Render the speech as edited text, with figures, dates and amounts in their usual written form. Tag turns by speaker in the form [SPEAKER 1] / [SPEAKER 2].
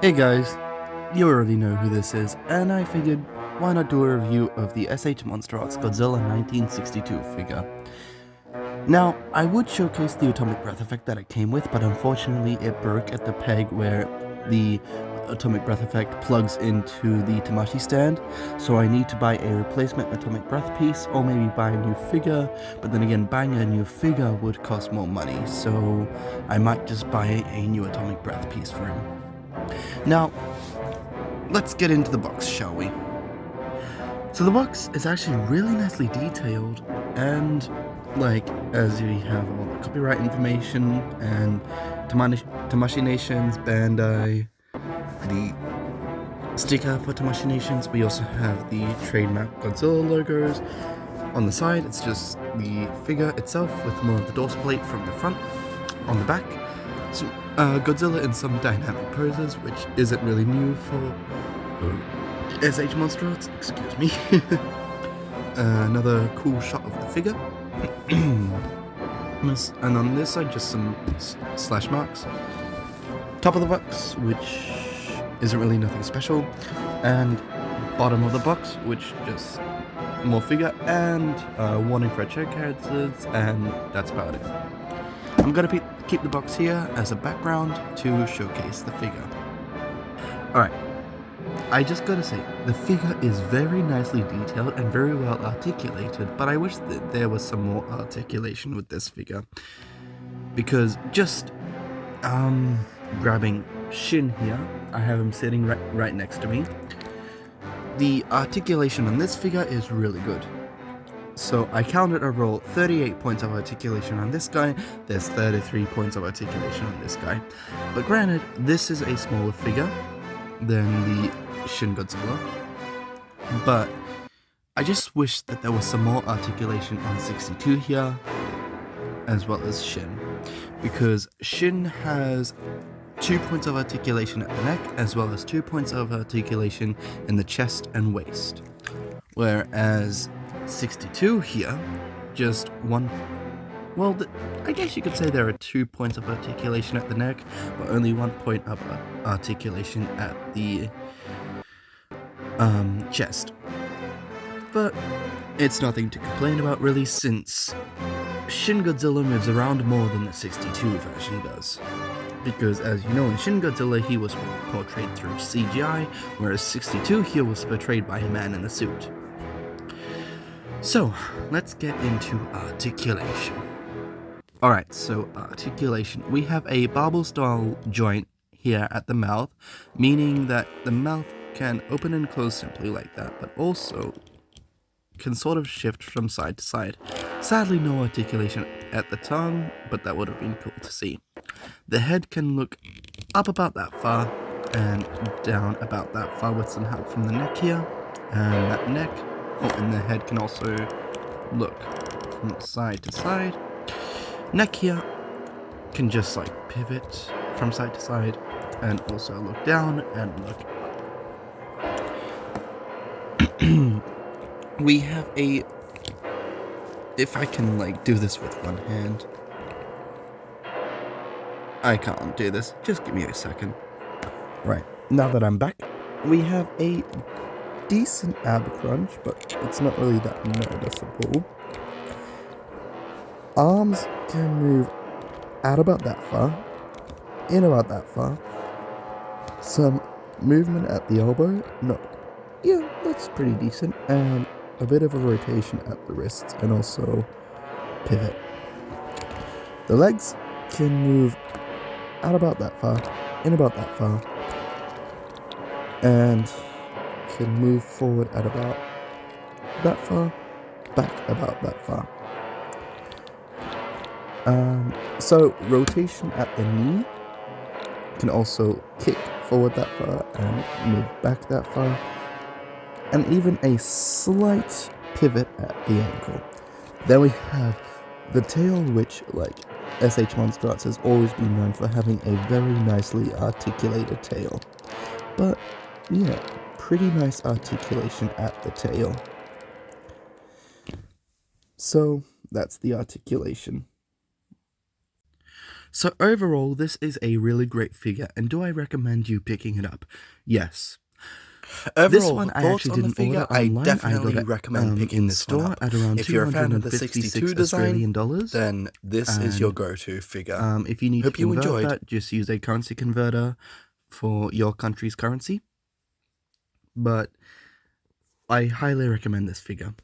[SPEAKER 1] Hey guys, you already know who this is, and I figured why not do a review of the S.H Monsterarts Godzilla 1962 figure. Now, I would showcase the atomic breath effect that it came with, but unfortunately it broke at the peg where the atomic breath effect plugs into the Tamashi stand, so I need to buy a replacement atomic breath piece, or maybe buy a new figure, but then again, buying a new figure would cost more money, so I might just buy a new atomic breath piece for him. Now, let's get into the box, shall we? So the box is actually really nicely detailed, and as you have all the copyright information and Tamashi Nations, Bandai, the sticker for Tamashi Nations. We also have the trademark Godzilla logos. On the side, it's just the figure itself with more of the dorsal plate from the front. On the back, so, Godzilla in some dynamic poses, which isn't really new for S.H Monsterarts, excuse me. Another cool shot of the figure. And on this side, just some slash marks. Top of the box, which isn't really nothing special. And bottom of the box, which just more figure and warning for check hazards, and that's about it. I'm gonna keep the box here as a background to showcase the figure. Alright, I just gotta say, the figure is very nicely detailed and very well articulated, but I wish that there was some more articulation with this figure. Because just, grabbing Shin here, I have him sitting right next to me. The articulation on this figure is really good. So I counted overall 38 points of articulation on this guy, there's 33 points of articulation on this guy. But granted, this is a smaller figure than the Shin Godzilla, but I just wish that there was some more articulation on 62 here, as well as Shin. Because Shin has 2 points of articulation at the neck, as well as 2 points of articulation in the chest and waist. Whereas 62 here, just one. Well, I guess you could say there are 2 points of articulation at the neck, but only 1 point of articulation at the chest. But it's nothing to complain about really, since Shin Godzilla moves around more than the 62 version does. Because as you know, in Shin Godzilla he was portrayed through CGI, whereas 62 here was portrayed by a man in a suit. So, let's get into articulation. Alright, so articulation. We have a barbell style joint here at the mouth, meaning that the mouth can open and close simply like that, but also can sort of shift from side to side. Sadly, no articulation at the tongue, but that would have been cool to see. The head can look up about that far, and down about that far with some help from the neck here, and that neck. Oh, and the head can also look from side to side. Neck here can just pivot from side to side, and also look down and look up. We have if I can do this with one hand. I can't do this, just give me a second. Right, now that I'm back, we have a decent ab crunch, but it's not really that noticeable. Arms can move out about that far, in about that far. Some movement at the elbow, that's pretty decent, and a bit of a rotation at the wrists, and also pivot. The legs can move out about that far, in about that far, and can move forward at about that far, back about that far. So rotation at the knee can also kick forward that far and move back that far, and even a slight pivot at the ankle. Then we have the tail, which S.H Monsterarts has always been known for having a very nicely articulated tail. But yeah, pretty nice articulation at the tail. So that's the articulation. So overall, this is a really great figure, and do I recommend you picking it up? Yes.
[SPEAKER 2] Overall,
[SPEAKER 1] This one I
[SPEAKER 2] thoughts
[SPEAKER 1] actually
[SPEAKER 2] on the
[SPEAKER 1] didn't
[SPEAKER 2] figure,
[SPEAKER 1] order
[SPEAKER 2] I
[SPEAKER 1] online.
[SPEAKER 2] definitely
[SPEAKER 1] I got it
[SPEAKER 2] recommend picking
[SPEAKER 1] in
[SPEAKER 2] this one
[SPEAKER 1] store
[SPEAKER 2] up.
[SPEAKER 1] at around
[SPEAKER 2] If you're a fan of the
[SPEAKER 1] 256
[SPEAKER 2] 62
[SPEAKER 1] Australian
[SPEAKER 2] design,
[SPEAKER 1] dollars.
[SPEAKER 2] then this is your go-to figure.
[SPEAKER 1] If you need
[SPEAKER 2] Hope
[SPEAKER 1] to
[SPEAKER 2] you
[SPEAKER 1] convert
[SPEAKER 2] enjoyed.
[SPEAKER 1] that, just use a currency converter for your country's currency. But I highly recommend this figure.